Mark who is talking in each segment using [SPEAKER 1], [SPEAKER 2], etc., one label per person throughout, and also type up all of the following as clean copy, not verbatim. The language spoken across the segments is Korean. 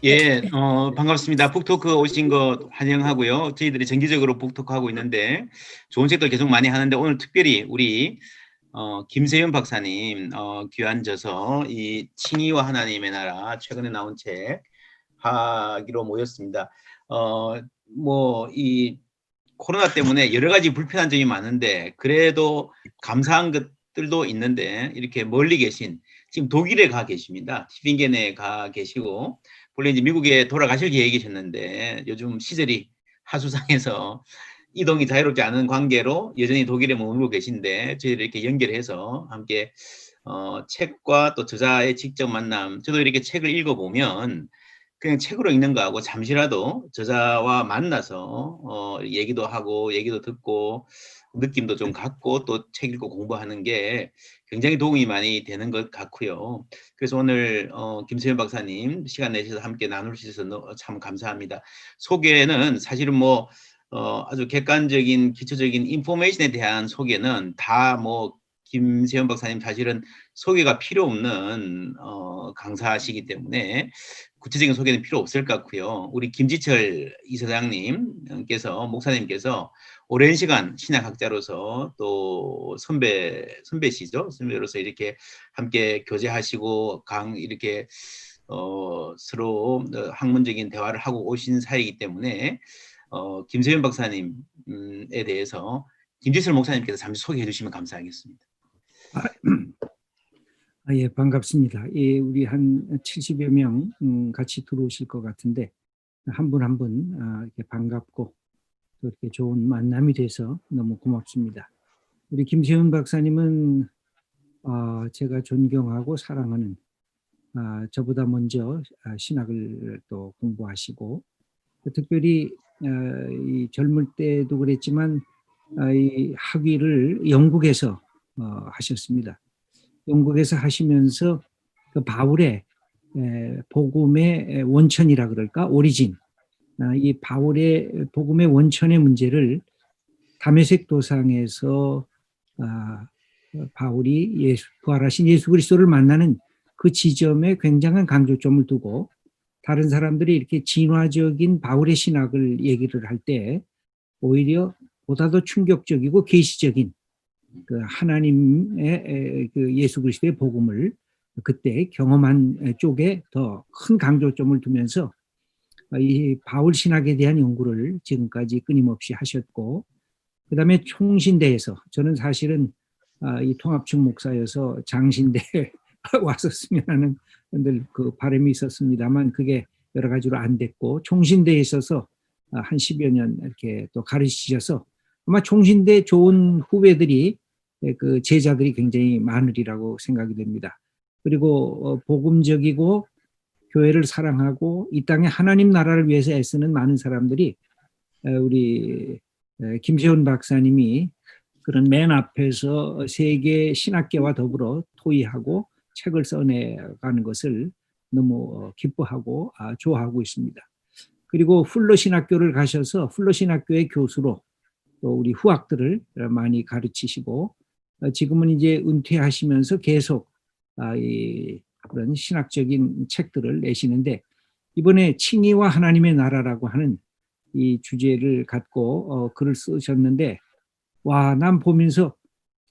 [SPEAKER 1] 예, 반갑습니다. 북토크 오신 거 환영하고요. 저희들이 정기적으로 북토크하고 있는데 좋은 책들 계속 많이 하는데 오늘 특별히 우리 김세윤 박사님 귀한 저서 이 칭의와 하나님의 나라 최근에 나온 책 하기로 모였습니다. 뭐 이 코로나 때문에 여러 가지 불편한 점이 많은데 그래도 감사한 것들도 있는데 이렇게 멀리 계신 지금 독일에 가 계십니다. 티빙겐에 가 계시고 원래 이제 미국에 돌아가실 계획이셨는데 요즘 시절이 하수상해서 이동이 자유롭지 않은 관계로 여전히 독일에 머물고 계신데 저희를 이렇게 연결해서 함께 책과 또 저자의 직접 만남, 저도 이렇게 책을 읽어보면 그냥 책으로 읽는 거하고 잠시라도 저자와 만나서 얘기도 하고 얘기도 듣고 느낌도 좀 갖고 또 책 읽고 공부하는 게 굉장히 도움이 많이 되는 것 같고요. 그래서 오늘 김세현 박사님 시간 내셔서 함께 나눌 수 있어서 참 감사합니다. 소개는 사실은 뭐 아주 객관적인 기초적인 인포메이션에 대한 소개는 다 뭐 김세현 박사님 사실은 소개가 필요 없는 강사시기 때문에 구체적인 소개는 필요 없을 것 같고요. 우리 김지철 이사장님께서 목사님께서 오랜 시간 신약학자로서 또 선배시죠. 선배로서 이렇게 함께 교제하시고 이렇게 서로 학문적인 대화를 하고 오신 사이이기 때문에 김세윤 박사님에 대해서 김지철 목사님께서 잠시 소개해 주시면 감사하겠습니다.
[SPEAKER 2] 예, 반갑습니다. 예, 우리 한 70여 명 같이 들어오실 것 같은데 한 분 한 분 이렇게 반갑고 또 이렇게 좋은 만남이 돼서 너무 고맙습니다. 우리 김세훈 박사님은 제가 존경하고 사랑하는 저보다 먼저 신학을 또 공부하시고 특별히 이 젊을 때도 그랬지만 이 학위를 영국에서 하셨습니다. 영국에서 하시면서 그 바울의 복음의 원천이라 그럴까? 오리진. 이 바울의 복음의 원천의 문제를 다메섹 도상에서 바울이 부활하신 예수 그리스도를 만나는 그 지점에 굉장한 강조점을 두고 다른 사람들이 이렇게 진화적인 바울의 신학을 얘기를 할 때 오히려 보다 더 충격적이고 계시적인 그 하나님의 그 예수 그리스도의 복음을 그때 경험한 쪽에 더 큰 강조점을 두면서 이 바울 신학에 대한 연구를 지금까지 끊임없이 하셨고, 그 다음에 총신대에서 저는 사실은 이 통합측 목사여서 장신대에 왔었으면 하는 늘 그 바람이 있었습니다만 그게 여러 가지로 안 됐고, 총신대에 있어서 한 10여 년 이렇게 또 가르치셔서 아마 총신대 좋은 후배들이 그 제자들이 굉장히 많으리라고 생각이 됩니다. 그리고 복음적이고 교회를 사랑하고 이 땅에 하나님 나라를 위해서 애쓰는 많은 사람들이 우리 김세훈 박사님이 그런 맨 앞에서 세계 신학계와 더불어 토의하고 책을 써내가는 것을 너무 기뻐하고 좋아하고 있습니다. 그리고 풀러 신학교를 가셔서 풀러 신학교의 교수로 또 우리 후학들을 많이 가르치시고 지금은 이제 은퇴하시면서 계속 그런 신학적인 책들을 내시는데 이번에 칭의와 하나님의 나라라고 하는 이 주제를 갖고 글을 쓰셨는데 와, 난 보면서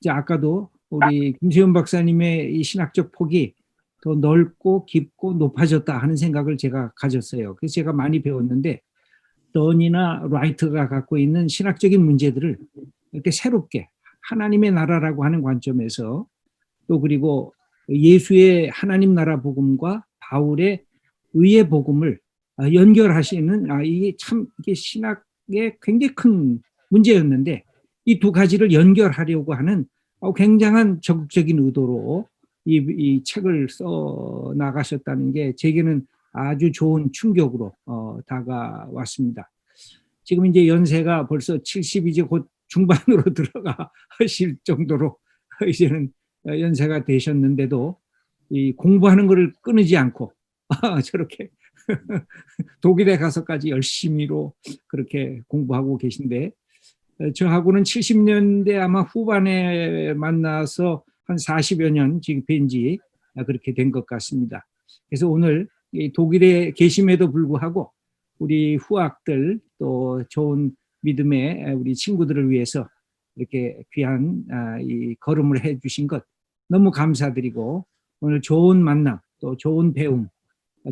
[SPEAKER 2] 이제 아까도 우리 김세윤 박사님의 이 신학적 폭이 더 넓고 깊고 높아졌다 하는 생각을 제가 가졌어요. 그래서 제가 많이 배웠는데 던이나 라이트가 갖고 있는 신학적인 문제들을 이렇게 새롭게 하나님의 나라라고 하는 관점에서 또 그리고 예수의 하나님 나라 복음과 바울의 의의 복음을 연결하시는 이게 참 이게 신학의 굉장히 큰 문제였는데 이 두 가지를 연결하려고 하는 굉장한 적극적인 의도로 이 책을 써 나가셨다는 게 제게는 아주 좋은 충격으로 다가왔습니다. 지금 이제 연세가 벌써 70 이제 곧 중반으로 들어가 하실 정도로 이제는 연세가 되셨는데도 이 공부하는 것을 끊이지 않고 저렇게 독일에 가서까지 열심히로 그렇게 공부하고 계신데 저하고는 70년대 아마 후반에 만나서 한 40여 년 지금 뵌지 그렇게 된 것 같습니다. 그래서 오늘 이 독일에 계심에도 불구하고 우리 후학들 또 좋은 믿음의 우리 친구들을 위해서 이렇게 귀한 이 걸음을 해주신 것 너무 감사드리고 오늘 좋은 만남 또 좋은 배움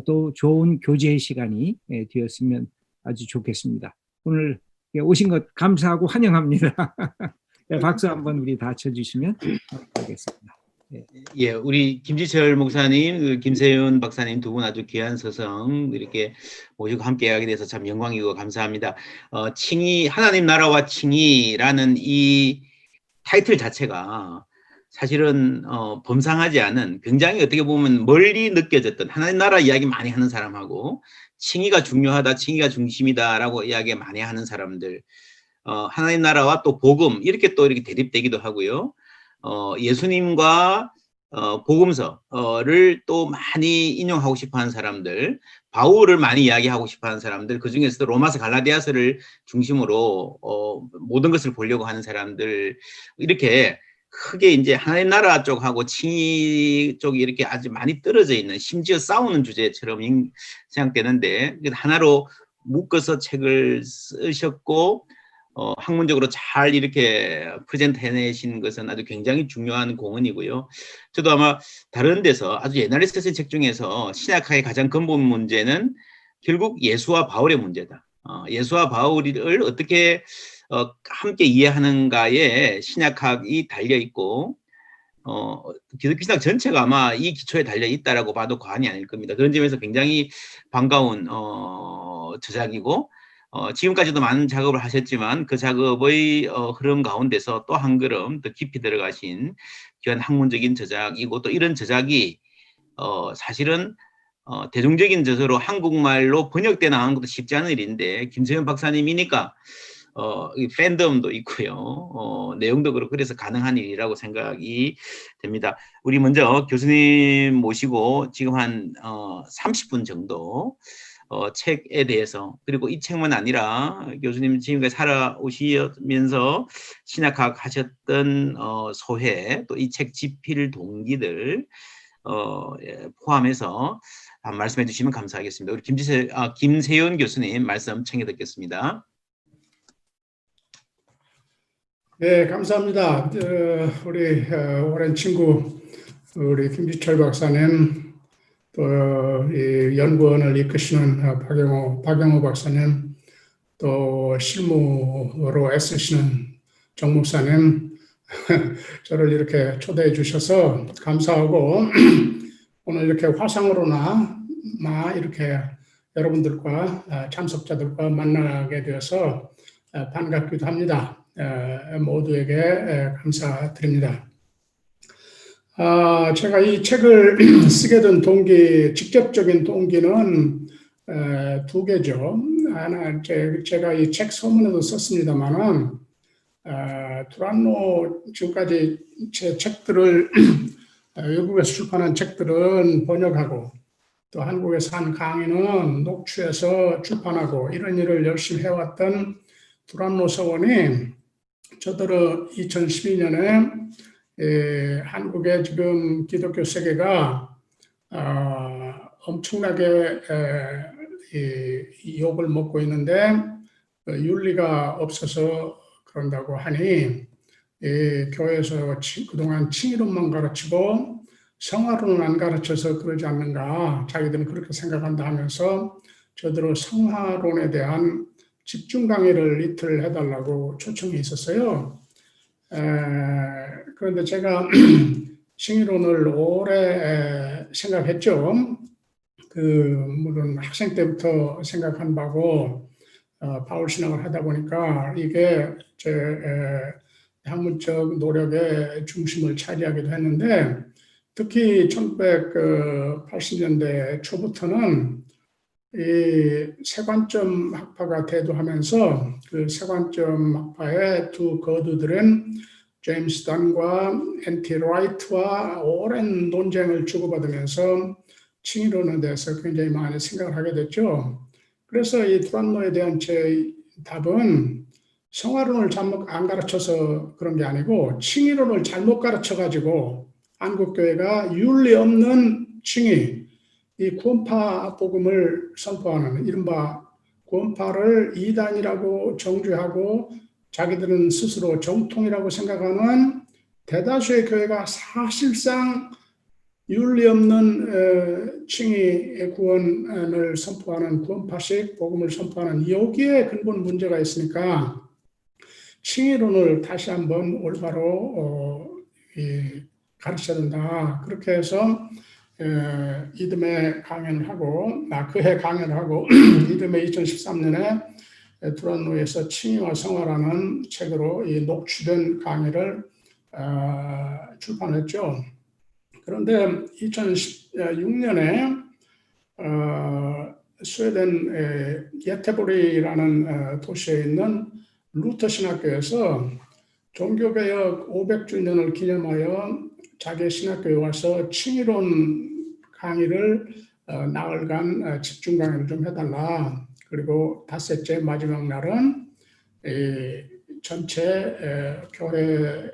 [SPEAKER 2] 또 좋은 교제의 시간이 되었으면 아주 좋겠습니다. 오늘 오신 것 감사하고 환영합니다. 박수 한번 우리 다 쳐주시면 감사하겠습니다.
[SPEAKER 1] 예, 우리 김지철 목사님, 김세윤 박사님 두 분 아주 귀한 서성 이렇게 모시고 함께하게 돼서 참 영광이고 감사합니다. 칭의, 하나님 나라와 칭의라는 이 타이틀 자체가 사실은 범상하지 않은 굉장히 어떻게 보면 멀리 느껴졌던 하나님 나라 이야기 많이 하는 사람하고 칭의가 중요하다, 칭의가 중심이다라고 이야기 많이 하는 사람들, 하나님 나라와 또 복음 이렇게 또 이렇게 대립되기도 하고요. 예수님과 복음서를 또 많이 인용하고 싶어하는 사람들, 바울을 많이 이야기하고 싶어하는 사람들, 그 중에서도 로마서 갈라디아서를 중심으로 모든 것을 보려고 하는 사람들 이렇게 크게 이제 하나님 나라 쪽하고 칭의 쪽이 이렇게 아주 많이 떨어져 있는 심지어 싸우는 주제처럼 생각되는데 하나로 묶어서 책을 쓰셨고 학문적으로 잘 이렇게 프레젠트 해내신 것은 아주 굉장히 중요한 공헌이고요. 저도 아마 다른 데서 아주 옛날에 쓰신 책 중에서 신약학의 가장 근본 문제는 결국 예수와 바울의 문제다. 예수와 바울을 어떻게 함께 이해하는가에 신약학이 달려있고 기독교 신학 전체가 아마 이 기초에 달려있다라고 봐도 과언이 아닐 겁니다. 그런 점에서 굉장히 반가운 저작이고 지금까지도 많은 작업을 하셨지만 그 작업의 흐름 가운데서 또 한 걸음 더 깊이 들어가신 귀한 학문적인 저작이고 또 이런 저작이 사실은 대중적인 저서로 한국말로 번역돼 나가는 것도 쉽지 않은 일인데 김세윤 박사님이니까 이 팬덤도 있고요. 내용도 그렇고 그래서 가능한 일이라고 생각이 됩니다. 우리 먼저 교수님 모시고 지금 한 30분 정도 책에 대해서 그리고 이 책만 아니라 교수님 지금까지 살아오시면서 신학학 하셨던 소회 또 이 책 집필 동기들 포함해서 말씀해 주시면 감사하겠습니다. 우리 김세윤 교수님 말씀 청해 듣겠습니다.
[SPEAKER 3] 네, 감사합니다. 우리 오랜 친구 우리 김지철 박사님 또 이 연구원을 이끄시는 박영호 박사님 또 실무로 애쓰시는 정 목사님 저를 이렇게 초대해 주셔서 감사하고 오늘 이렇게 화상으로나 이렇게 여러분들과 참석자들과 만나게 되어서 반갑기도 합니다. 모두에게 감사드립니다. 제가 이 책을 쓰게 된 직접적인 동기는 두 개죠. 하나, 제가 이 책 서문에도 썼습니다만은, 두란노 지금까지 제 책들을, 외국에서 출판한 책들은 번역하고, 또 한국에서 한 강의는 녹취해서 출판하고, 이런 일을 열심히 해왔던 두란노 서원이 저더러 2012년에 한국의 지금 기독교 세계가 엄청나게 욕을 먹고 있는데 윤리가 없어서 그런다고 하니 교회에서 그동안 칭의론만 가르치고 성화론은 안 가르쳐서 그러지 않는가 자기들은 그렇게 생각한다 하면서 저더러 성화론에 대한 집중 강의를 이틀 해달라고 초청이 있었어요. 그런데 제가 칭의론을 오래 생각했죠. 물론 학생 때부터 생각한 바고 바울 신학을 하다 보니까 이게 제 학문적 노력의 중심을 차지하기도 했는데 특히 1980년대 초부터는 이 세관점 학파가 대두하면서 그 세관점 학파의 두 거두들은 제임스 단과 앤티 라이트와 오랜 논쟁을 주고받으면서 칭의론에 대해서 굉장히 많이 생각을 하게 됐죠. 그래서 이 두란노에 대한 제 답은 성화론을 잘못 안 가르쳐서 그런 게 아니고 칭의론을 잘못 가르쳐가지고 한국교회가 윤리 없는 칭의, 이 구원파 복음을 선포하는 이른바 구원파를 이단이라고 정죄하고 자기들은 스스로 정통이라고 생각하는 대다수의 교회가 사실상 윤리 없는 칭의 구원을 선포하는 구원파식 복음을 선포하는 여기에 근본 문제가 있으니까 칭의론을 다시 한번 올바로 가르쳐야 된다. 그렇게 해서 이듬해 강연을 하고 그해 강연을 하고 이듬해 2013년에 두란노에서 칭의와 성화라는 책으로 이 녹취된 강의를 출판했죠. 그런데 2016년에 스웨덴 예테보리라는 도시에 있는 루터 신학교에서 종교개혁 500주년을 기념하여 자기 신학교에 와서 칭의론 강의를 나흘간 집중 강의를 좀 해달라. 그리고 닷새째 마지막 날은 전체 교회의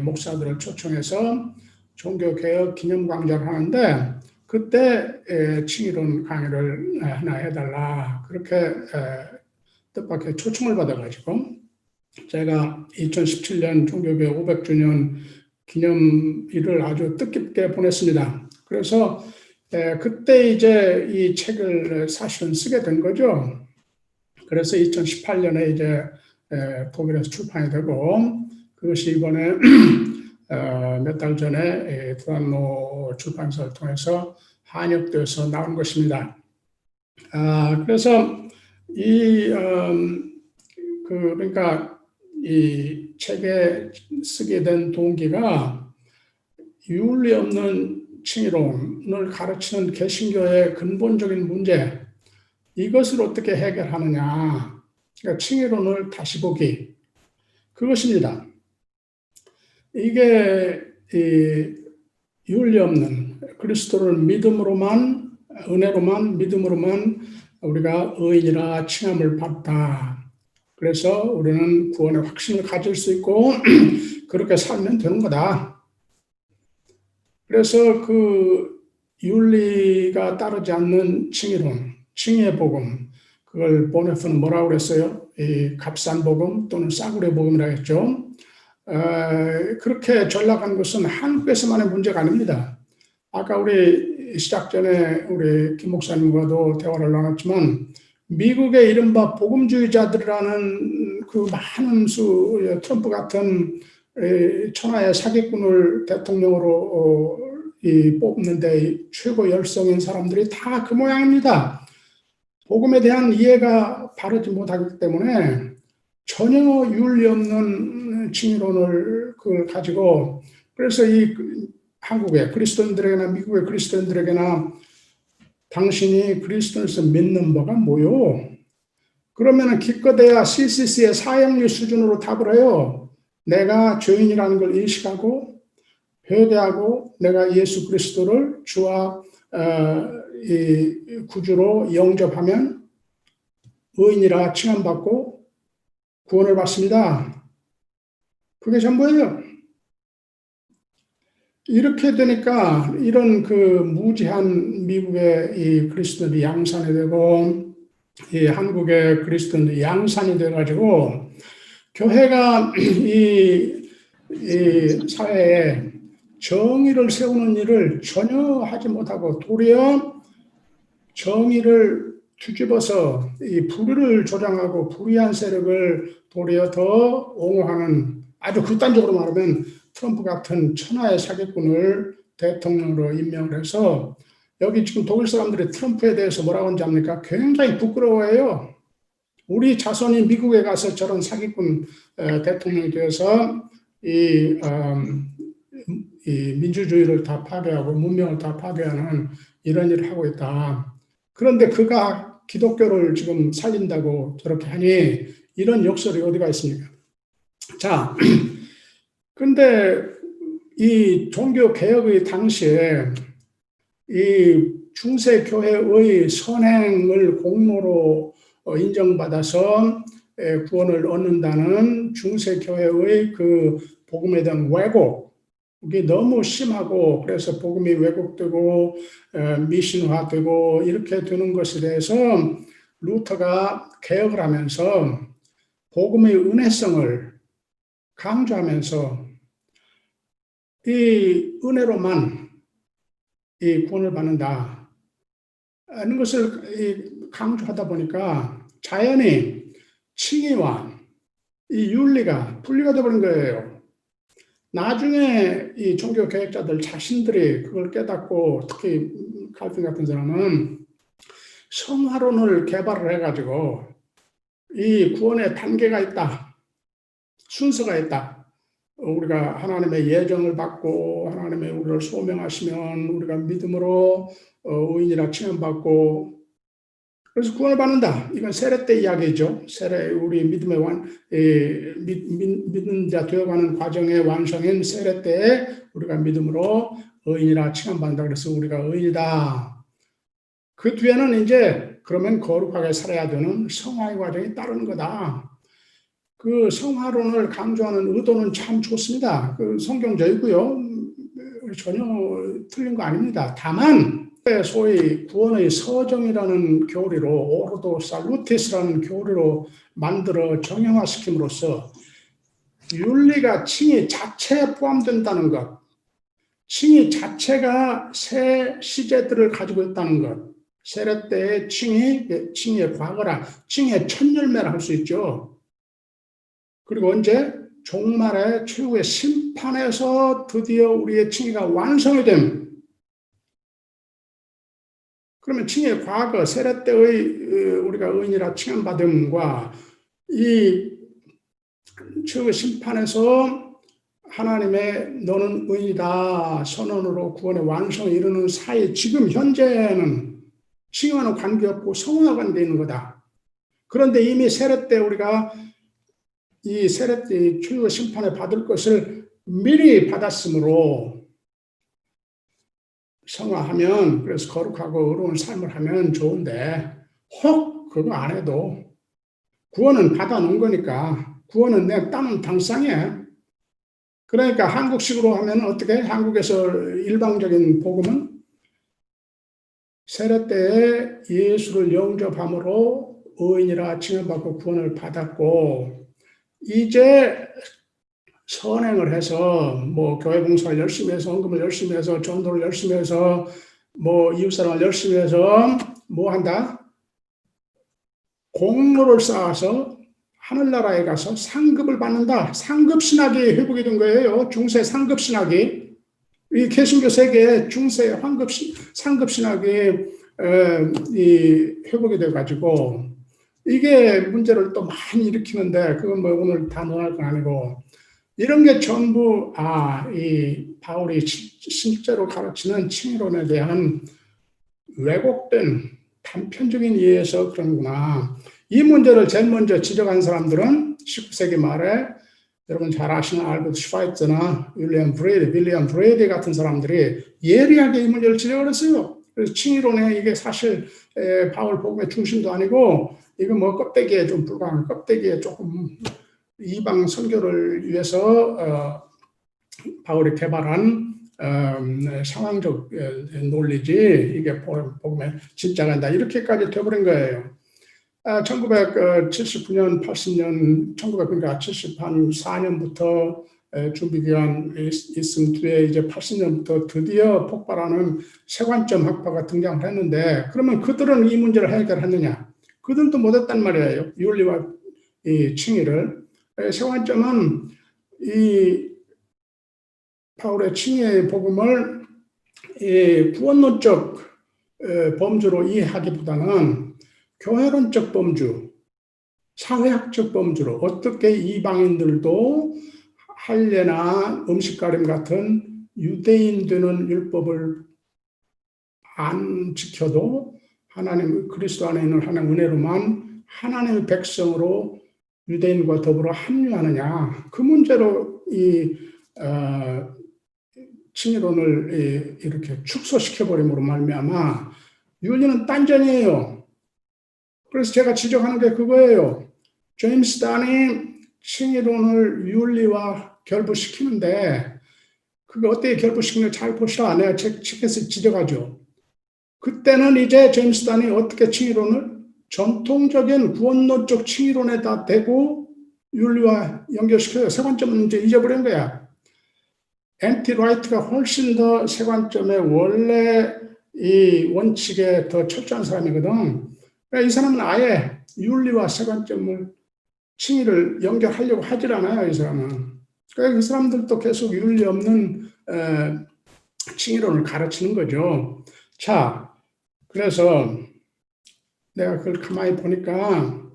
[SPEAKER 3] 목사들을 초청해서 종교개혁 기념 강좌를 하는데 그때 칭의론 강의를 하나 해달라. 그렇게 뜻밖의 초청을 받아가지고 제가 2017년 종교개혁 500주년 기념일을 아주 뜻깊게 보냈습니다. 그래서 그때 이제 이 책을 사실은 쓰게 된 거죠. 그래서 2018년에 이제 독일에서 출판이 되고 그것이 이번에 몇 달 전에 두란노 출판사를 통해서 한역돼서 나온 것입니다. 그래서 그러니까 이 책에 쓰게 된 동기가 윤리 없는 칭의론을 가르치는 개신교의 근본적인 문제, 이것을 어떻게 해결하느냐, 그러니까 칭의론을 다시 보기, 그것입니다. 이게 윤리 없는 그리스도를 믿음으로만, 은혜로만, 믿음으로만 우리가 의인이라 칭함을 받다. 그래서 우리는 구원의 확신을 가질 수 있고 그렇게 살면 되는 거다. 그래서 그 윤리가 따르지 않는 칭의론, 칭의의 복음, 그걸 보네프는 뭐라고 그랬어요? 이 값싼 복음 또는 싸구려 복음이라고 했죠. 그렇게 전락한 것은 한국에서만의 문제가 아닙니다. 아까 우리 시작 전에 우리 김 목사님과도 대화를 나눴지만 미국의 이른바 복음주의자들이라는 그 많은 수 트럼프 같은 천하의 사기꾼을 대통령으로 뽑는데 최고 열성인 사람들이 다 그 모양입니다. 복음에 대한 이해가 바르지 못하기 때문에 전혀 윤리 없는 칭의론을 그걸 가지고 그래서 이 한국의 그리스도인들에게나 미국의 그리스도인들에게나 당신이 그리스도에서 믿는 바가 뭐요? 그러면 기껏해야 CCC의 사형리 수준으로 답을 해요. 내가 죄인이라는 걸 인식하고 회개하고 내가 예수 그리스도를 주와 이 구주로 영접하면 의인이라 칭함받고 구원을 받습니다. 그게 전부예요. 이렇게 되니까 이런 그 무지한 미국의 이 그리스도인이 양산이 되고 이 한국의 그리스도인이 양산이 돼가지고 교회가 이 사회에 정의를 세우는 일을 전혀 하지 못하고 도리어 정의를 뒤집어서 이 불의를 조장하고 불의한 세력을 도리어 더 옹호하는 아주 극단적으로 말하면 트럼프 같은 천하의 사기꾼을 대통령으로 임명을 해서 여기 지금 독일 사람들이 트럼프에 대해서 뭐라고 하는지 압니까? 굉장히 부끄러워해요. 우리 자손이 미국에 가서 저런 사기꾼 대통령이 되어서 이 민주주의를 다 파괴하고 문명을 다 파괴하는 이런 일을 하고 있다. 그런데 그가 기독교를 지금 살린다고 저렇게 하니 이런 역설이 어디가 있습니까? 자, 근데 이 종교 개혁의 당시에 이 중세 교회의 선행을 공로로 인정받아서 구원을 얻는다는 중세 교회의 그 복음에 대한 왜곡, 이게 너무 심하고 그래서 복음이 왜곡되고 미신화되고 이렇게 되는 것에 대해서 루터가 개혁을 하면서 복음의 은혜성을 강조하면서 이 은혜로만 이 구원을 받는다 하는 것을 강조하다 보니까 자연히 칭의와 이 윤리가 분리가 되어버린 거예요. 나중에 이 종교 개혁자들 자신들이 그걸 깨닫고 특히 칼빈 같은 사람은 성화론을 개발을 해가지고 이 구원의 단계가 있다. 순서가 있다. 우리가 하나님의 예정을 받고 하나님의 우리를 소명하시면 우리가 믿음으로 의인이라 칭함받고 그래서 구원을 받는다. 이건 세례 때 이야기죠. 세례 우리 믿음의 믿는 자 되어가는 과정의 완성인 세례 때 우리가 믿음으로 의인이라 칭함받는다. 그래서 우리가 의인이다. 그 뒤에는 이제 그러면 거룩하게 살아야 되는 성화의 과정이 따르는 거다. 그 성화론을 강조하는 의도는 참 좋습니다. 그 성경적이고요. 전혀 틀린 거 아닙니다. 다만 소위 구원의 서정이라는 교리로 오르도 살루티스라는 교리로 만들어 정형화시킴으로써 윤리가 칭의 자체에 포함된다는 것, 칭의 자체가 새 시제들을 가지고 있다는 것, 세례 때의 칭의의 과거라, 칭의의 첫 열매라 할 수 있죠. 그리고 언제? 종말의 최후의 심판에서 드디어 우리의 칭의가 완성이 됨. 그러면 칭의의 과거, 세례 때의 우리가 의인이라 칭함받음과 이 최후의 심판에서 하나님의 너는 의인이다 선언으로 구원의 완성에 이르는 사이 지금 현재는 칭의와는 관계없고 성화와 관계 있는 거다. 그런데 이미 세례 때 우리가 이 세례 때 최후의 심판을 받을 것을 미리 받았으므로 성화하면 그래서 거룩하고 의로운 삶을 하면 좋은데 혹 그거 안 해도 구원은 받아놓은 거니까 구원은 내 땀은 당상이야. 그러니까 한국식으로 하면 어떻게 한국에서 일방적인 복음은 세례 때에 예수를 영접함으로 의인이라 칭함받고 구원을 받았고 이제 선행을 해서 뭐 교회 봉사를 열심히 해서 헌금을 열심히 해서 전도를 열심히 해서 뭐 이웃사랑을 열심히 해서 뭐 한다? 공로를 쌓아서 하늘나라에 가서 상급을 받는다. 상급신학이 회복이 된 거예요. 중세 상급신학이. 이 개신교 세계에 중세 상급신학이 회복이 돼가지고 이게 문제를 또 많이 일으키는데 그건 뭐 오늘 다 논할 건 아니고 이런 게 전부 이 바울이 실제로 가르치는 칭의론에 대한 왜곡된 단편적인 이해에서 그런구나. 이 문제를 제일 먼저 지적한 사람들은 19세기 말에 여러분 잘 아시는 알버트 슈바이처나 윌리엄 브레이디 같은 사람들이 예리하게 이 문제를 지적을 했어요. 그래서 칭의론에 이게 사실 바울 복음의 중심도 아니고 이거 뭐 껍데기에 좀 불과한 껍데기에 조금 이방 선교를 위해서 바울이 개발한 상황적 논리지 이게 복음의 진짜가 아니다. 이렇게까지 돼버린 거예요. 1979년, 80년, 1974년부터 준비기간 있은 뒤에 이제 80년부터 드디어 폭발하는 세관점 학파가 등장을 했는데 그러면 그들은 이 문제를 해결했느냐? 그들도 못했단 말이에요. 윤리와 이 칭의를. 세관점은 이 바울의 칭의의 복음을 구원론적 범주로 이해하기보다는 교회론적 범주, 사회학적 범주로 어떻게 이방인들도 할례나 음식가림 같은 유대인 되는 율법을 안 지켜도 하나님 그리스도 안에 있는 하나님 은혜로만 하나님의 백성으로 유대인과 더불어 합류하느냐 그 문제로 이 칭의론을 이렇게 축소시켜버림으로 말미암아 윤리는 딴전이에요. 그래서 제가 지적하는 게 그거예요. 제임스 단이 칭의론을 윤리와 결부시키는데 그게 어떻게 결부시키는지 잘 보시라. 내가 책에서 지적하죠. 그때는 이제 제임스 단이 어떻게 칭의론을 전통적인 구원론적 칭의론에다 대고 윤리와 연결시켜요. 세 관점은 이제 잊어버린 거야. N.T. 라이트가 훨씬 더 세 관점의 원래 이 원칙에 더 철저한 사람이거든. 그러니까 이 사람은 아예 윤리와 세 관점을 칭의를 연결하려고 하질 않아요. 이 사람은. 그러니까 그 사람들도 계속 윤리 없는 칭의론을 가르치는 거죠. 자, 그래서 내가 그걸 가만히 보니까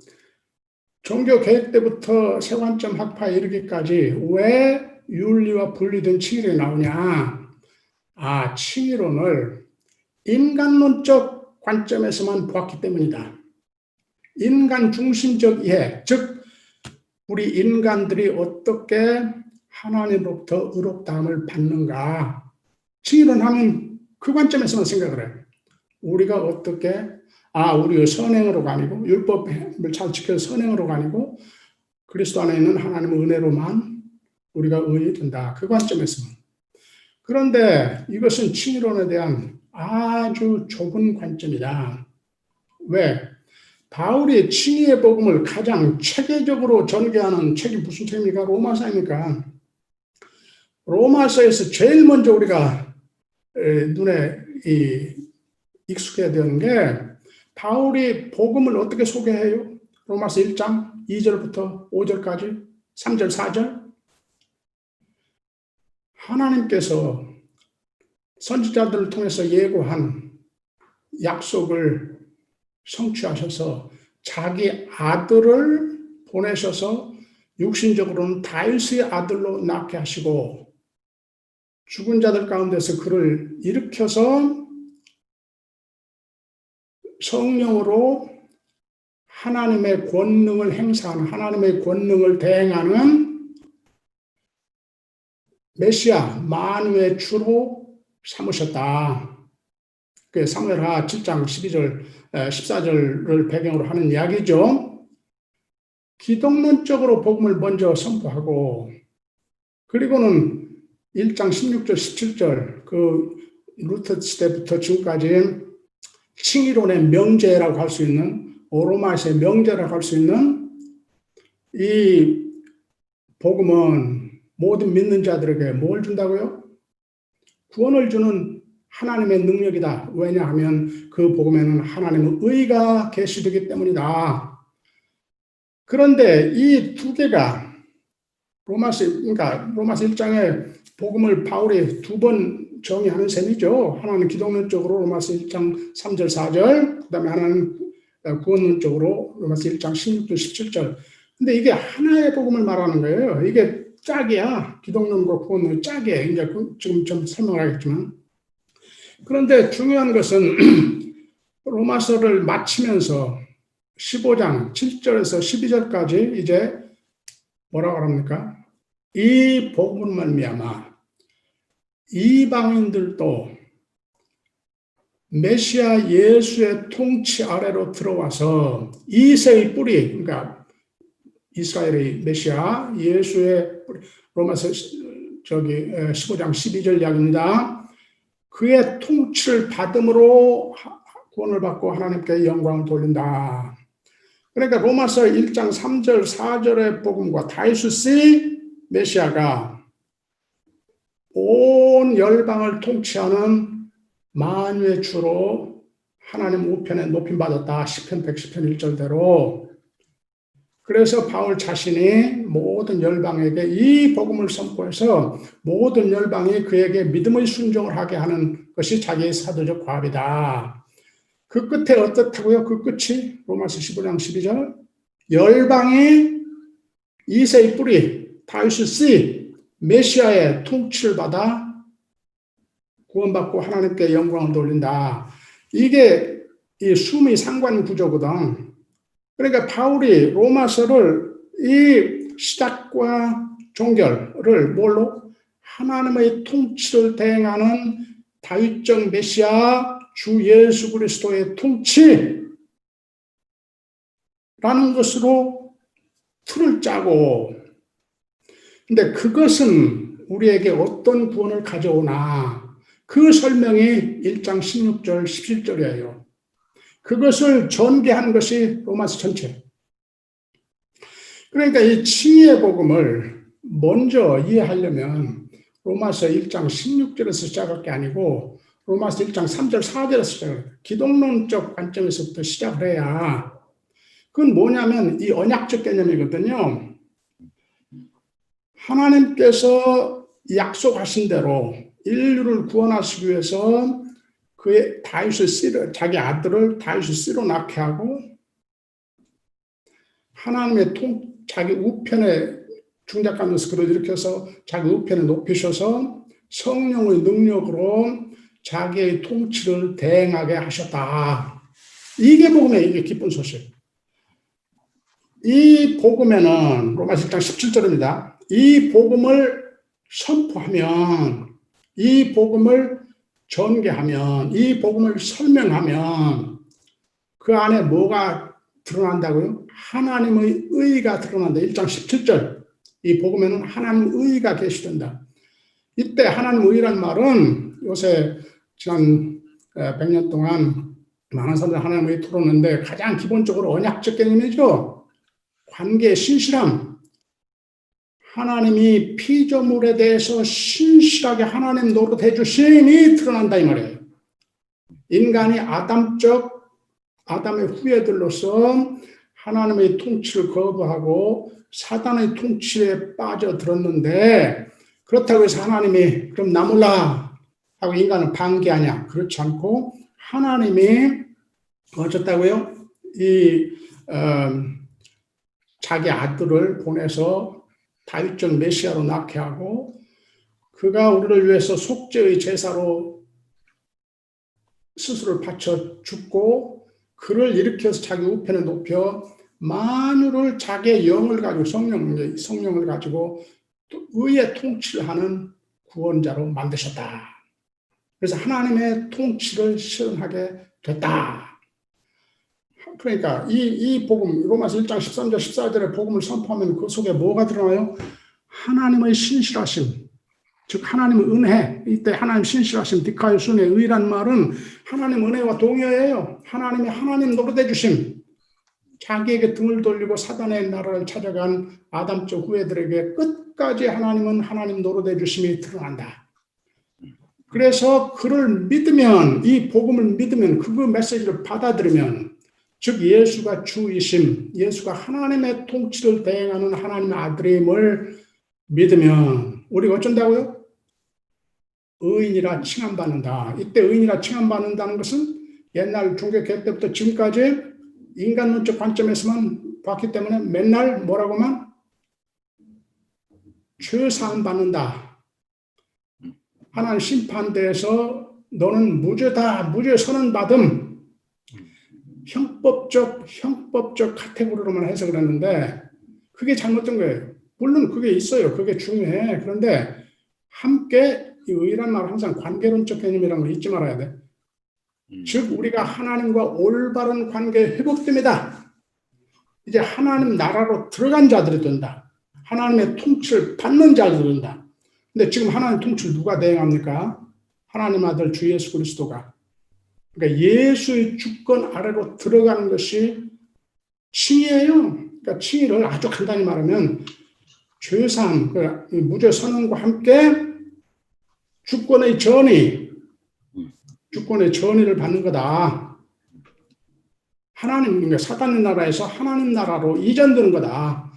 [SPEAKER 3] 종교 개혁 때부터 세 관점 학파에 이르기까지 왜 윤리와 분리된 칭의론이 나오냐? 아, 칭의론을 인간론적 관점에서만 보았기 때문이다. 인간 중심적 이해, 즉 우리 인간들이 어떻게 하나님으로부터 의롭다함을 받는가? 칭의론 하면 그 관점에서만 생각을 해요. 우리가 어떻게 우리가 선행으로가 아니고 율법을 잘 지켜서 선행으로가 아니고 그리스도 안에 있는 하나님의 은혜로만 우리가 의인이 된다. 그 관점에서만. 그런데 이것은 칭의론에 대한 아주 좁은 관점이다. 왜? 바울이 칭의의 복음을 가장 체계적으로 전개하는 책이 무슨 책입니까? 로마서입니까? 로마서에서 제일 먼저 우리가 눈에 익숙해야 되는 게 바울이 복음을 어떻게 소개해요? 로마서 1장 2절부터 5절까지 3절 4절 하나님께서 선지자들을 통해서 예고한 약속을 성취하셔서 자기 아들을 보내셔서 육신적으로는 다윗의 아들로 낳게 하시고 죽은 자들 가운데서 그를 일으켜서 성령으로 하나님의 권능을 행사하는 하나님의 권능을 대행하는 메시아 만유의 주로 삼으셨다. 그 사무엘하 7장 12절 14절을 배경으로 하는 이야기죠. 기독론적으로 복음을 먼저 선포하고 그리고는 1장 16절 17절 그 루터 시대부터 지금까지 칭의론의 명제라고 할 수 있는 오로마스의 명제라고 할 수 있는 이 복음은 모든 믿는 자들에게 뭘 준다고요? 구원을 주는 하나님의 능력이다. 왜냐하면 그 복음에는 하나님의 의가 계시되기 때문이다. 그런데 이 두 개가 로마서 1장에 복음을 바울이 두 번 정의하는 셈이죠. 하나는 기독론적으로 로마서 1장 3절 4절, 그다음에 하나는 구원론적으로 로마서 1장 16절 17절. 근데 이게 하나의 복음을 말하는 거예요. 이게 짝이야. 기독론과 구원론 짝이에요. 이제 지금 좀 설명을 하겠지만. 그런데 중요한 것은 로마서를 마치면서 15장 7절에서 12절까지 이제 뭐라고 합니까? 이 복음을 말미암아 이방인들도 메시아 예수의 통치 아래로 들어와서 이세의 뿌리, 그러니까 이스라엘의 메시아 예수의 뿌리, 로마서 15장 12절 이야기입니다. 그의 통치를 받음으로 구원을 받고 하나님께 영광을 돌린다. 그러니까 로마서 1장 3절 4절의 복음과 다이수스 메시아가 온 열방을 통치하는 만유의 주로 하나님 우편에 높임받았다. 시편 110편 1절대로. 그래서 바울 자신이 모든 열방에게 이 복음을 선포해서 모든 열방이 그에게 믿음의 순종을 하게 하는 것이 자기의 사도적 과업이다. 그 끝에 어떻다고요? 그 끝이 로마서 15장 12절 열방이 이세의 뿌리 다윗의 메시아의 통치를 받아 구원받고 하나님께 영광을 돌린다. 이게 이 수미 상관 구조거든. 그러니까 바울이 로마서를 이 시작과 종결을 뭘로? 하나님의 통치를 대행하는 다윗적 메시아 주 예수 그리스도의 통치라는 것으로 틀을 짜고, 근데 그것은 우리에게 어떤 구원을 가져오나 그 설명이 1장 16절, 17절이에요. 그것을 전개하는 것이 로마서 전체. 그러니까 이 칭의의 복음을 먼저 이해하려면 로마서 1장 16절에서 시작할 게 아니고 로마서 1장 3절, 4절에서 시작을 해요. 기독론적 관점에서부터 시작을 해야 그건 뭐냐면 이 언약적 개념이거든요. 하나님께서 약속하신 대로 인류를 구원하시기 위해서 그의 다윗의 씨를 자기 아들을 다윗의 씨로 낳게 하고 하나님의 자기 우편에 중작하면서 그를 일으켜서 자기 우편에 높이셔서 성령의 능력으로 자기의 통치를 대행하게 하셨다. 이게 복음의 이게 기쁜 소식. 이 복음에는 로마서 1장 17절입니다. 이 복음을 선포하면, 이 복음을 전개하면, 이 복음을 설명하면 그 안에 뭐가 드러난다고요? 하나님의 의가 드러난다. 1장 17절. 이 복음에는 하나님의 의가 계시된다. 이때 하나님의 의란 말은 요새 지난 100년 동안 많은 사람들이 하나님의 의 토론했는데 가장 기본적으로 언약적 개념이죠. 관계의 신실함. 하나님이 피조물에 대해서 신실하게 하나님 노릇해 주심이 드러난다 이 말이에요. 인간이 아담의 후예들로서 하나님의 통치를 거부하고 사단의 통치에 빠져들었는데 그렇다고 해서 하나님이 그럼 나 몰라 하고 인간을 방기하냐? 그렇지 않고 하나님이 어쩌다고요? 자기 아들을 보내서 다윗적 메시아로 낳게 하고 그가 우리를 위해서 속죄의 제사로 스스로를 바쳐 죽고 그를 일으켜서 자기 우편에 높여 만유를 자기의 영을 가지고 성령을 가지고 또 의의 통치를 하는 구원자로 만드셨다. 그래서 하나님의 통치를 실현하게 됐다. 그러니까 이 복음 로마서 1장 13절 14절의 복음을 선포하면 그 속에 뭐가 드러나요? 하나님의 신실하심, 즉 하나님의 은혜. 이때 하나님 신실하심, 디카이순의 의란 말은 하나님 은혜와 동의어예요. 하나님이 하나님 노릇해 주심. 자기에게 등을 돌리고 사단의 나라를 찾아간 아담적 후예들에게 끝까지 하나님은 하나님 노릇해 주심이 드러난다. 그래서 그를 믿으면, 이 복음을 믿으면, 그 메시지를 받아들이면, 즉 예수가 주이심, 예수가 하나님의 통치를 대행하는 하나님의 아들임을 믿으면 우리가 어쩐다고요? 의인이라 칭함받는다. 이때 의인이라 칭함받는다는 것은 옛날 종교개혁 때부터 지금까지 인간론적 관점에서만 봤기 때문에 맨날 뭐라고만? 죄사함 받는다. 하나님 심판대에서 너는 무죄다. 무죄 선언받음. 형법적 카테고리로만 해석을 했는데 그게 잘못된 거예요. 물론 그게 있어요. 그게 중요해. 그런데 함께 이 의란 말은 항상 관계론적 개념이라는 걸 잊지 말아야 돼. 즉 우리가 하나님과 올바른 관계에 회복됩니다. 이제 하나님 나라로 들어간 자들이 된다. 하나님의 통치를 받는 자들이 된다. 근데 지금 하나님 통치를 누가 대행합니까? 하나님 아들 주 예수 그리스도가. 그러니까 예수의 주권 아래로 들어가는 것이 칭의예요. 그러니까 칭의를 아주 간단히 말하면 죄사함, 무죄 선언과 함께 주권의 전의를 받는 거다. 하나님, 그러니까 사단의 나라에서 하나님 나라로 이전되는 거다.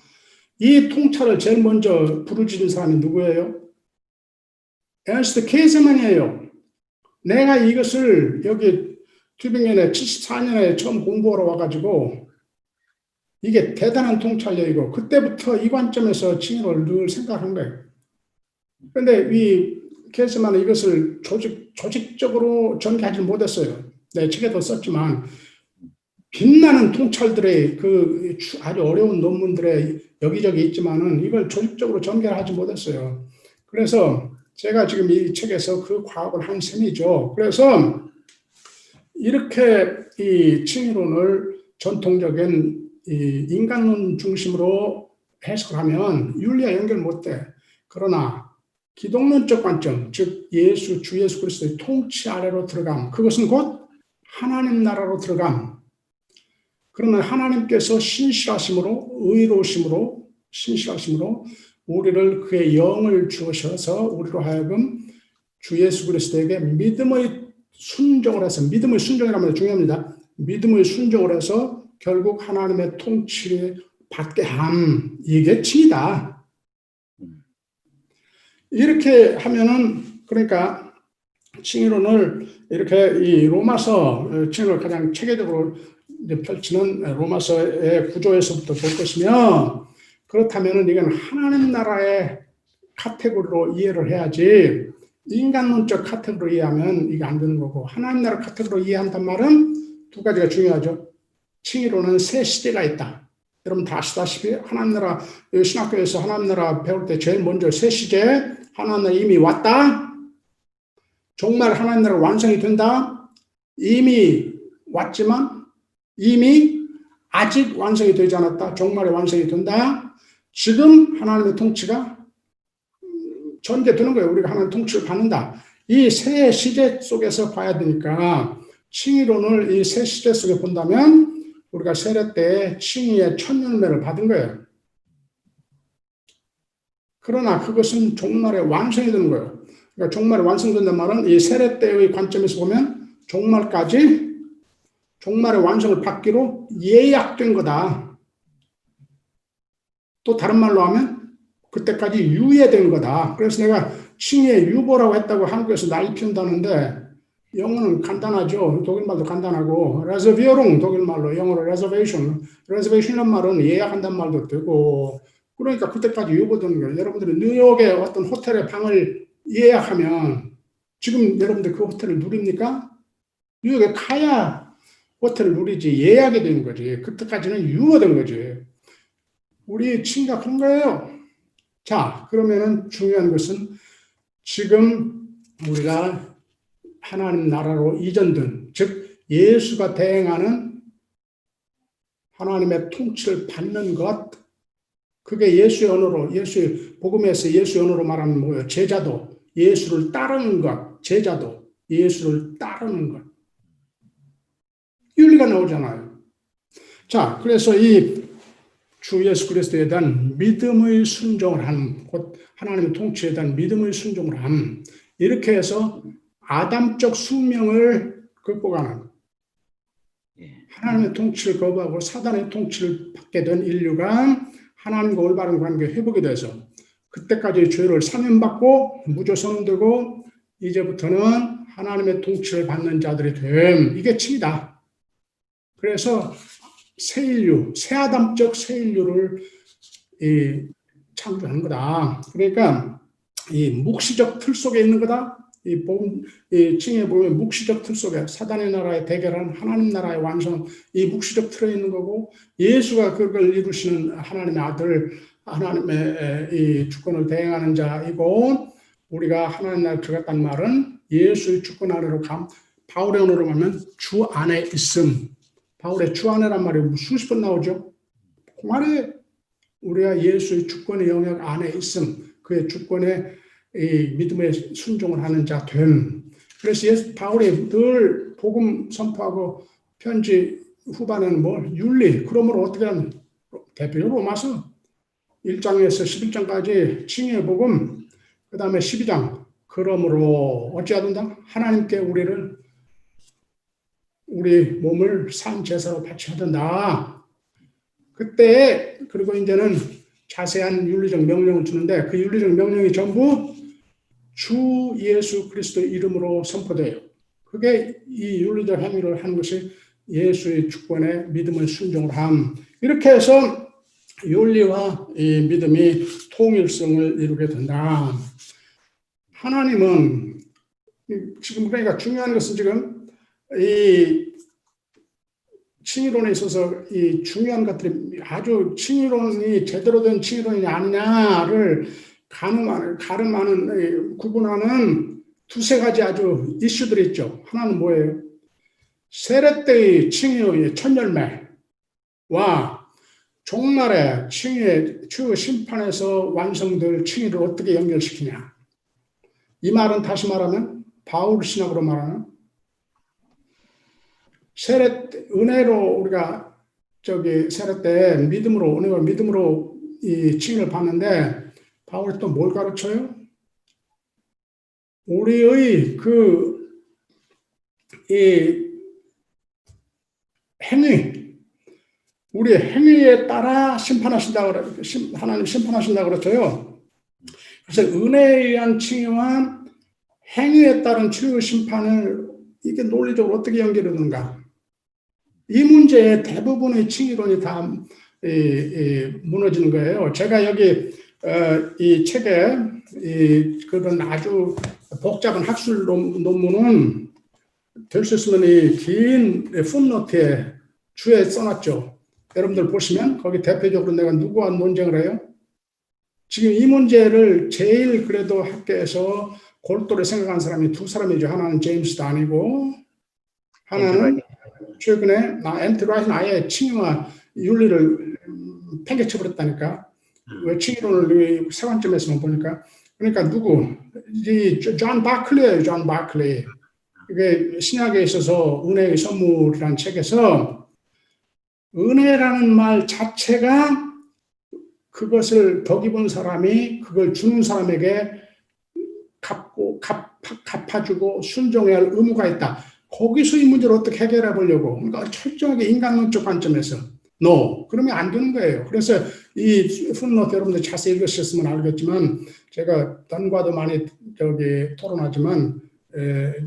[SPEAKER 3] 이 통찰을 제일 먼저 부르짖은 사람이 누구예요? 에너스트 케이스만이에요. 내가 이것을 여기 튜빙겐에 74년에 처음 공부하러 와가지고 이게 대단한 통찰력이고 그때부터 이 관점에서 칭의를 늘 생각한 거예요. 그런데 이 케이스만은 이것을 조직적으로 전개하지 못했어요. 내 책에도 썼지만 빛나는 통찰들의 그 아주 어려운 논문들에 여기저기 있지만은 이걸 조직적으로 전개하지 못했어요. 그래서 제가 지금 이 책에서 그 과학을 한 셈이죠. 그래서 이렇게 이 칭의론을 전통적인 이 인간론 중심으로 해석을 하면 윤리와 연결 못돼. 그러나 기독론적 관점, 즉 주 예수 그리스도의 통치 아래로 들어감, 그것은 곧 하나님 나라로 들어감. 그러면 하나님께서 신실하심으로, 의로우심으로, 신실하심으로 우리를 그의 영을 주셔서 우리로 하여금 주 예수 그리스도에게 믿음의 순종을 해서, 믿음의 순종이라면 중요합니다. 믿음의 순종을 해서 결국 하나님의 통치를 받게 함. 이게 칭이다. 이렇게 하면은, 그러니까 칭의론을 이렇게 이 로마서 칭의를 가장 체계적으로 이제 펼치는 로마서의 구조에서부터 볼 것이면, 그렇다면은 이건 하나님 나라의 카테고리로 이해를 해야지, 인간론적 카테고리로 이해하면 이게 안 되는 거고, 하나님 나라 카테고리로 이해한단 말은 두 가지가 중요하죠. 칭의론은 세 시대가 있다. 여러분 다 아시다시피 하나님 나라, 신학교에서 하나님 나라 배울 때 제일 먼저 세 시대, 하나님 나라 이미 왔다, 정말 하나님 나라 완성이 된다, 이미 왔지만 이미 아직 완성이 되지 않았다, 정말 완성이 된다, 지금 하나님의 통치가 전개되는 거예요. 우리가 하나님의 통치를 받는다. 이 세 시대 속에서 봐야 되니까 칭의론을 이 세 시대 속에 본다면 우리가 세례 때 칭의의 첫 열매를 받은 거예요. 그러나 그것은 종말에 완성이 되는 거예요. 그러니까 종말에 완성된다는 말은 이 세례 때의 관점에서 보면 종말의 완성을 받기로 예약된 거다. 또 다른 말로 하면 그때까지 유예된 거다. 그래서 내가 칭의의 유보라고 했다고 한국에서 날 피운다는데, 영어는 간단하죠. 독일말도 간단하고, 레저비어롱 독일말로, 영어로 레저베이션이라는 말은 예약한다는 말도 되고, 그러니까 그때까지 유보되는 거예요. 여러분들이 뉴욕의 어떤 호텔에 방을 예약하면 지금 여러분들 그 호텔을 누립니까? 뉴욕에 가야 호텔을 누리지, 예약이 되는 거지. 그때까지는 유보된 거지. 우리 심각한 거예요. 자, 그러면은 중요한 것은 지금 우리가 하나님 나라로 이전된, 즉 예수가 대행하는 하나님의 통치를 받는 것, 그게 예수의 언어로, 예수의 복음에서 예수의 언어로 말하면 뭐예요? 제자도, 예수를 따르는 것, 제자도, 예수를 따르는 것. 윤리가 나오잖아요. 자, 그래서 이 주 예수 그리스도에 대한 믿음의 순종을 함, 곧 하나님의 통치에 대한 믿음의 순종을 함, 이렇게 해서 아담적 숙명을 극복하는, 하나님의 통치를 거부하고 사단의 통치를 받게 된 인류가 하나님과 올바른 관계 회복이 돼서 그때까지 죄를 사면받고 무죄선언되고 이제부터는 하나님의 통치를 받는 자들이 됨. 이게 칭이다. 그래서 새 인류, 새 아담적 새 인류를 창조하는 거다. 그러니까 이 묵시적 틀 속에 있는 거다. 이 칭에 보면 묵시적 틀 속에 사단의 나라에 대결하는 하나님 나라의 완성, 이 묵시적 틀에 있는 거고, 예수가 그걸 이루시는 하나님의 아들, 하나님의 이 주권을 대행하는 자이고, 우리가 하나님 나라에 들어갔다는 말은 예수의 주권 아래로 바울의 언어로 가면 주 안에 있음. 바울의 주 안에란 말이 수십 번 나오죠. 그 말이 우리가 예수의 주권의 영역 안에 있음, 그의 주권에 이 믿음에 순종을 하는 자 됨. 그래서 바울이 늘 복음 선포하고 편지 후반에는 뭐 윤리, 그러므로 어떻게 하면 대표적으로 로마서 1장에서 11장까지 칭의의 복음, 그 다음에 12장, 그러므로 어찌하든다 하나님께 우리 몸을 산 제사로 바쳐야 된다. 그때 그리고 이제는 자세한 윤리적 명령을 주는데, 그 윤리적 명령이 전부 주 예수 그리스도의 이름으로 선포돼요. 그게 이 윤리적 행위를 하는 것이 예수의 주권에 믿음을 순종을 함. 이렇게 해서 윤리와 이 믿음이 통일성을 이루게 된다. 하나님은 지금, 그러니까 중요한 것은 지금 이 칭의론에 있어서 이 중요한 것들이, 아주 칭의론이 제대로 된 칭의론이 아니냐를 가름하는, 구분하는 두세 가지 아주 이슈들이 있죠. 하나는 뭐예요? 세례 때의 칭의의 첫 열매와 종말의 칭의의 추후 심판에서 완성될 칭의를 어떻게 연결시키냐. 이 말은 다시 말하면 바울 신학으로 말하면 세례 은혜로 우리가 세례 때 믿음으로 이 칭의를 받는데 바울이 또 뭘 가르쳐요? 우리의 이 행위, 우리의 행위에 따라 하나님 심판하신다고 그랬어요. 그래서 은혜에 의한 칭의와 행위에 따른 치유 심판을 이게 논리적으로 어떻게 연결되는가? 이 문제의 대부분의 칭의론이 다 무너지는 거예요. 제가 여기 이 책에 그런 아주 복잡한 학술 논문은 될 수 있으면 이 긴 풋노트에 주에 써놨죠. 여러분들 보시면 거기 대표적으로 내가 누구와 논쟁을 해요? 지금 이 문제를 제일 그래도 학계에서 골똘히 생각한 사람이 두 사람이죠. 하나는 제임스 단이고 하나는 최근에 앤티 라이트는 아예 칭의와 윤리를 팽개쳐버렸다니까. 왜 칭의론을 세 관점에서만 보니까. 그러니까 누구? 이 존 바클리예요. 존 바클리. 이게 신약에 있어서 은혜의 선물이라는 책에서 은혜라는 말 자체가 그것을 덕 입은 사람이 그걸 주는 사람에게 갚아주고 순종해야 할 의무가 있다. 거기서 이 문제를 어떻게 해결해 보려고. 그러니까 철저하게 인간론적 관점에서 no. 그러면 안 되는 거예요. 그래서 이 풋노트 여러분들 자세히 읽으셨으면 알겠지만 제가 던과도 많이 토론하지만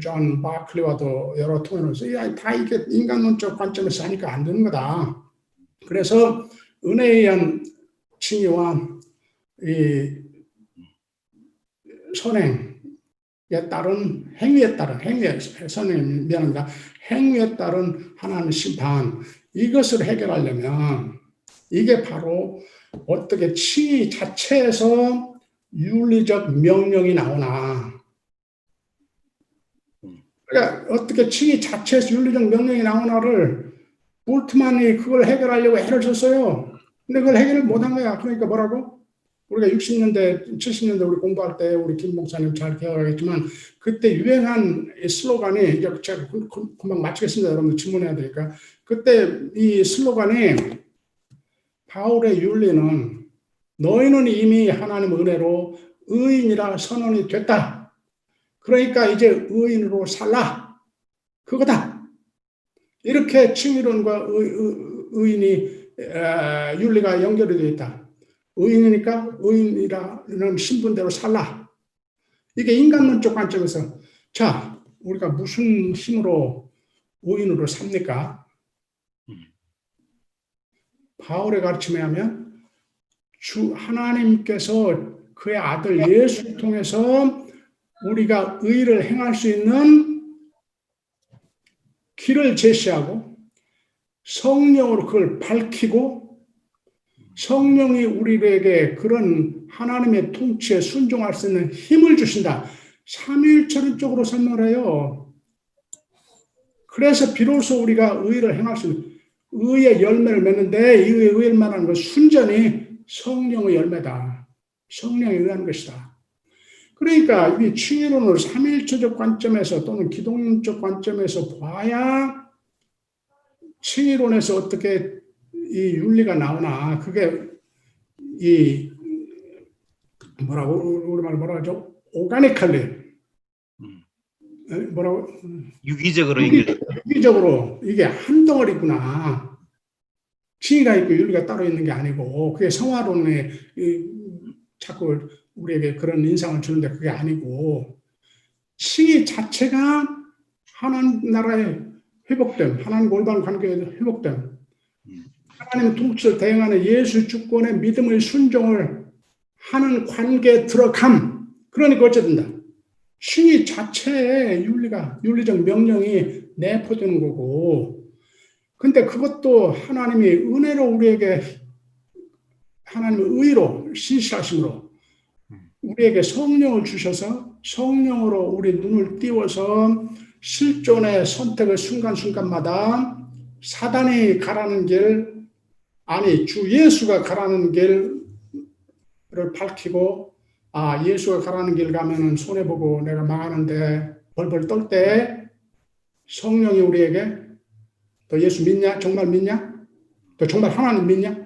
[SPEAKER 3] 존 바클리와도 여러 통해서 다 이게 인간론적 관점에서 하니까 안 되는 거다. 그래서 은혜에 의한 칭의와 이 선행에 따른 행위에 따른 하나님의 심판 이것을 해결하려면 이게 바로 어떻게 칭의 자체에서 윤리적 명령이 나오나. 그러니까 어떻게 칭의 자체에서 윤리적 명령이 나오나를 볼트만이 그걸 해결하려고 애를 썼어요. 근데 그걸 해결을 못한 거야. 그러니까 뭐라고? 우리가 60년대, 70년대 우리 공부할 때 우리 김 목사님 잘 기억하겠지만 그때 유행한 슬로건이 제가 금방 마치겠습니다. 여러분들 질문해야 되니까. 그때 이 슬로건이 바울의 윤리는 너희는 이미 하나님 은혜로 의인이라 선언이 됐다. 그러니까 이제 의인으로 살라. 그거다. 이렇게 칭의론과 의인이 윤리가 연결이 되어 있다. 의인이니까 의인이라는 신분대로 살라. 이게 인간론적 관점에서 자, 우리가 무슨 힘으로 의인으로 삽니까? 바울의 가르침에 하면 주 하나님께서 그의 아들 예수를 통해서 우리가 의를 행할 수 있는 길을 제시하고 성령으로 그걸 밝히고 성령이 우리에게 그런 하나님의 통치에 순종할 수 있는 힘을 주신다. 삼위일체론적으로 설명해요. 그래서 비로소 우리가 의를 행할 수 있는 의의 열매를 맺는데 이 의를 말하는 건 순전히 성령의 열매다. 성령에 의한 것이다. 그러니까 이 칭의론을 삼위일체적 관점에서 또는 기독론적 관점에서 봐야 칭의론에서 어떻게 이 윤리가 나오나 그게 이 우리말 뭐라 하죠? 오가니컬리 뭐라고 유기적으로 이게 한 덩어리구나. 칭의가 있고 윤리가 따로 있는 게 아니고 그게 성화론에 자꾸 우리에게 그런 인상을 주는데 그게 아니고 칭의 자체가 하나님 나라의 회복됨, 하나님 올바른 관계에 회복됨, 하나님 통치를 대행하는 예수 주권의 믿음의 순종을 하는 관계에 들어감. 그러니까 어찌 된다. 칭의 자체에 윤리적 명령이 내포되는 거고 근데 그것도 하나님이 은혜로 우리에게 하나님의 의로 신실하심으로 우리에게 성령을 주셔서 성령으로 우리 눈을 띄워서 실존의 선택의 순간순간마다 사단이 가라는 길 아니 주 예수가 가라는 길을 밝히고 아, 예수가 가라는 길 가면은 손해보고 내가 망하는데 벌벌 떨 때 성령이 우리에게 너 예수 믿냐? 정말 믿냐? 너 정말 하나님 믿냐?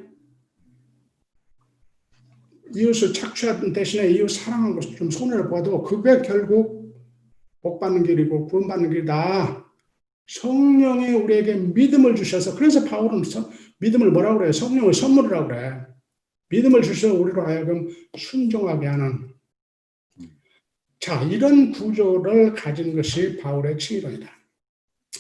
[SPEAKER 3] 이웃을 착취하던 대신에 이웃 사랑하는 것을 좀 손해를 봐도 그게 결국 복받는 길이고 구원받는 길이다. 성령이 우리에게 믿음을 주셔서 그래서 바울은 믿음을 뭐라고 그래요? 성령을 선물이라고 그래. 믿음을 주셔서 우리로 하여금 순종하게 하는 자 이런 구조를 가진 것이 바울의 칭의론이다.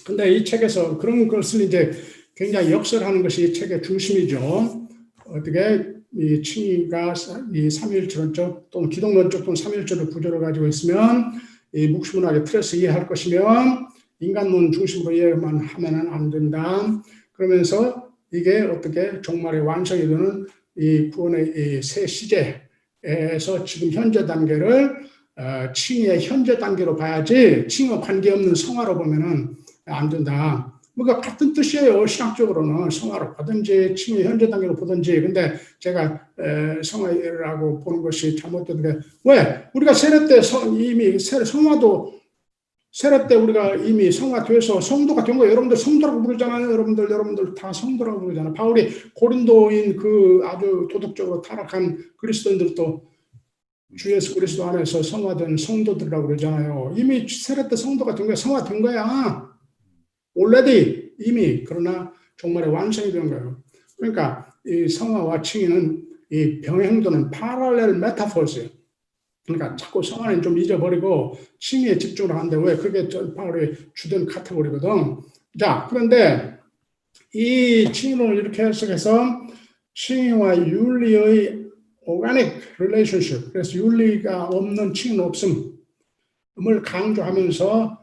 [SPEAKER 3] 근데 이 책에서 그런 것을 이제 굉장히 역설하는 것이 이 책의 중심이죠. 어떻게 이 칭의가 이 삼위일체론적 또는 기독론적 또는 삼위일체적 구조를 가지고 있으면 이 묵시문학의 틀에서 이해할 것이면 인간론 중심으로 이해만 하면은 안 된다. 그러면서 이게 어떻게 종말의 완성이 되는 이 구원의 이 새 시제에서 지금 현재 단계를 칭의의 현재 단계로 봐야지 칭의와 관계없는 성화로 보면은 안 된다. 뭐가 같은 뜻이에요. 신학적으로는 성화로 보든지 칭의 현재 단계로 보든지. 근데 제가 성화라고 보는 것이 잘못된 게 왜? 우리가 세례 때 이미 성화도 세례 때 우리가 이미 성화돼서 성도가 된 거예요. 여러분들 성도라고 부르잖아요. 여러분들 다 성도라고 부르잖아요. 바울이 고린도인 그 아주 도덕적으로 타락한 그리스도인들도 주 예수 그리스도 안에서 성화된 성도들이라고 그러잖아요. 이미 세례 때 성도가 된 거야. 성화된 거야. already 이미 그러나 정말의 완성이 된 거예요. 그러니까 이 성화와 칭의는 이 병행도는 parallel metaphors. 그러니까 자꾸 성화는 좀 잊어버리고 칭의에 집중을 하는데 왜 그게 바울의 주된 카테고리거든. 자 그런데 이 칭의론을 이렇게 해석해서 칭의와 윤리의 organic relationship, 그래서 윤리가 없는 칭의는 없음을 강조하면서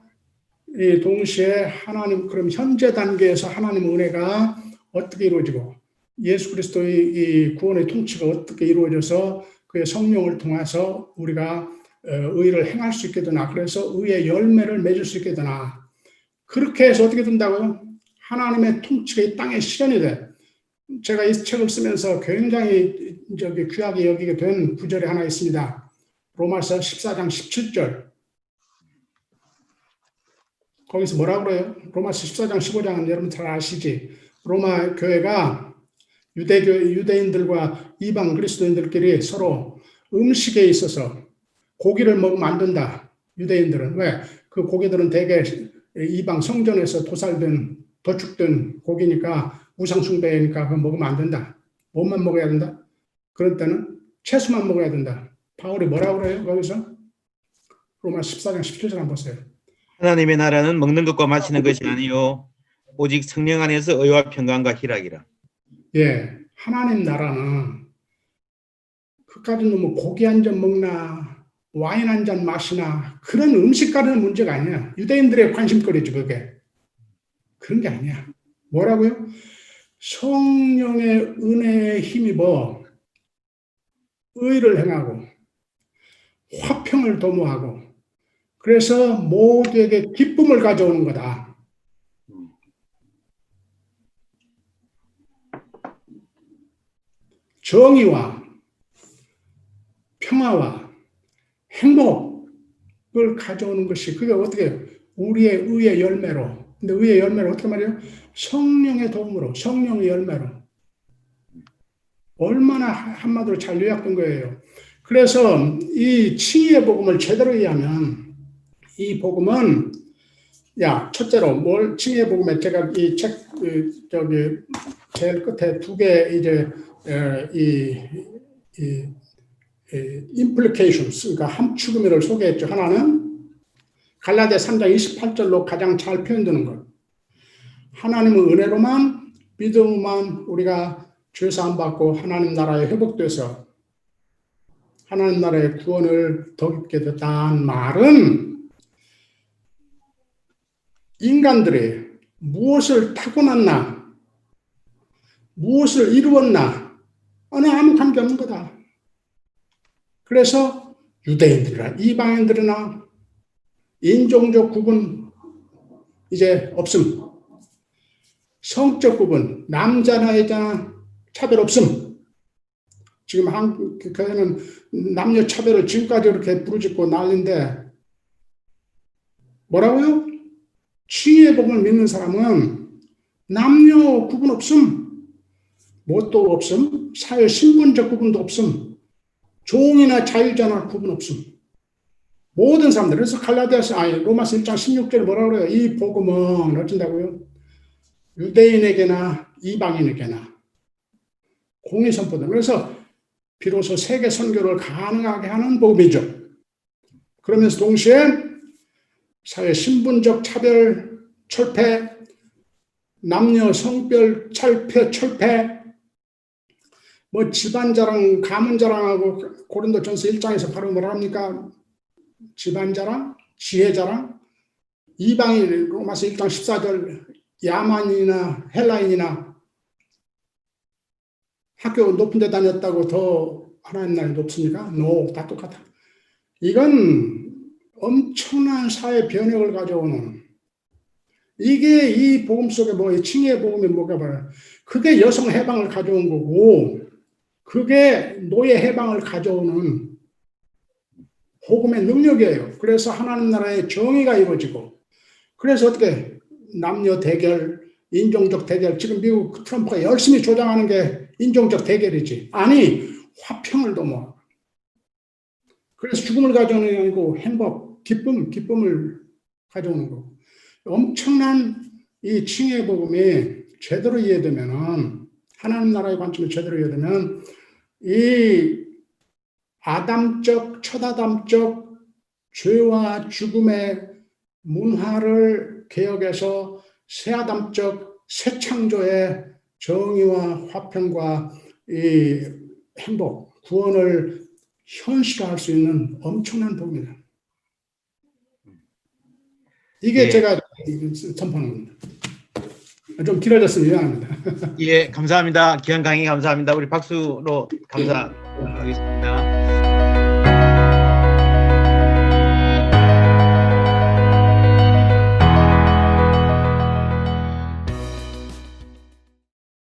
[SPEAKER 3] 이 동시에 하나님 그럼 현재 단계에서 하나님 은혜가 어떻게 이루어지고 예수 그리스도의 이 구원의 통치가 어떻게 이루어져서 그의 성령을 통해서 우리가 의를 행할 수 있게 되나 그래서 의의 열매를 맺을 수 있게 되나 그렇게 해서 어떻게 된다고요? 하나님의 통치가 이 땅에 실현이 돼. 제가 이 책을 쓰면서 굉장히 귀하게 여기게 된 구절이 하나 있습니다. 로마서 14장 17절. 거기서 뭐라고 그래요? 로마서 14장 15장은 여러분 잘 아시지? 로마 교회가 유대인들과 이방 그리스도인들끼리 서로 음식에 있어서 고기를 먹으면 안 된다. 유대인들은. 왜? 그 고기들은 대개 이방 성전에서 도축된 고기니까 우상숭배니까 그거 먹으면 안 된다. 뭐만 먹어야 된다? 그럴 때는 채소만 먹어야 된다. 바울이 뭐라고 그래요? 거기서? 로마 14장 17절 한번 보세요.
[SPEAKER 1] 하나님의 나라는 먹는 것과 마시는 것이 아니요 오직 성령 안에서 의와 평강과 희락이라.
[SPEAKER 3] 예, 하나님 나라는 그까지는 뭐 고기 한 점 먹나 와인 한 잔 마시나 그런 음식 가르는 문제가 아니야. 유대인들의 관심거리지 그게. 그런 게 아니야. 뭐라고요? 성령의 은혜에 힘입어 의를 행하고 화평을 도모하고 그래서 모두에게 기쁨을 가져오는 거다. 정의와 평화와 행복을 가져오는 것이 그게 어떻게 해요? 우리의 의의 열매로. 근데 의의 열매를 어떻게 말해요? 성령의 도움으로, 성령의 열매로. 얼마나 한마디로 잘 요약된 거예요. 그래서 이 칭의의 복음을 제대로 이해하면 이 복음은 첫째로 칭의의 복음에 제가 이 책 제일 끝에 두 개 이제 implications 그러니까 함축의미를 소개했죠. 하나는 갈라디아 3장 28절로 가장 잘 표현되는 것. 하나님의 은혜로만 믿음으로만 우리가 죄사함 받고 하나님 나라에 회복돼서 하나님 나라의 구원을 더 깊게 됐다는 말은 인간들이 무엇을 타고났나 무엇을 이루었나 아무 관계없는 거다. 그래서 유대인들이나 이방인들이나 인종적 구분 이제 없음. 성적 구분 남자나 여자나 차별 없음. 지금 그는 남녀 차별을 지금까지 이렇게 부르짖고 난리인데 뭐라고요? 칭의의 복음을 믿는 사람은 남녀 구분 없음, 뭣도 없음, 사회 신분적 구분도 없음, 종이나 자유자나 구분 없음. 모든 사람들. 그래서 로마서 1장 16절에 뭐라 그래요? 이 복음은 어쩐다고요? 유대인에게나 이방인에게나 공의 선포다. 그래서 비로소 세계 선교를 가능하게 하는 복음이죠. 그러면서 동시에 사회 신분적 차별 철폐, 남녀 성별 철폐, 뭐 집안 자랑, 가문 자랑하고 고린도전서 1장에서 바로 뭐라 합니까? 집안 자랑, 지혜 자랑, 이방인 로마서 1장 14절 야만이나 헬라인이나 학교 높은 데 다녔다고 더 하나님 나라에 높습니까? 다 똑같아. 이건 엄청난 사회 변혁을 가져오는, 이게 이 복음 속에 이 칭의의 복음이 뭐가 봐요. 그게 여성 해방을 가져온 거고, 그게 노예 해방을 가져오는 복음의 능력이에요. 그래서 하나님 나라의 정의가 이루어지고, 그래서 어떻게 남녀 대결, 인종적 대결, 지금 미국 트럼프가 열심히 조장하는 게 인종적 대결이지. 아니, 화평을 도모. 그래서 죽음을 가져오는 게 아니고 행복, 기쁨을 가져오는 거고. 엄청난 이 칭의의 복음이 제대로 이해되면은, 하나님 나라의 관점이 제대로 이해되면, 이 아담적, 초아담적 죄와 죽음의 문화를 개혁해서 새아담적, 새 창조의 정의와 화평과 이 행복, 구원을 현실화할 수 있는 엄청난 복음이다. 이게
[SPEAKER 1] 예.
[SPEAKER 3] 제가 전파하는 겁니다. 좀 길어졌으면 미안합니다.
[SPEAKER 1] 예, 감사합니다. 귀한 강의 감사합니다. 우리 박수로 감사하겠습니다.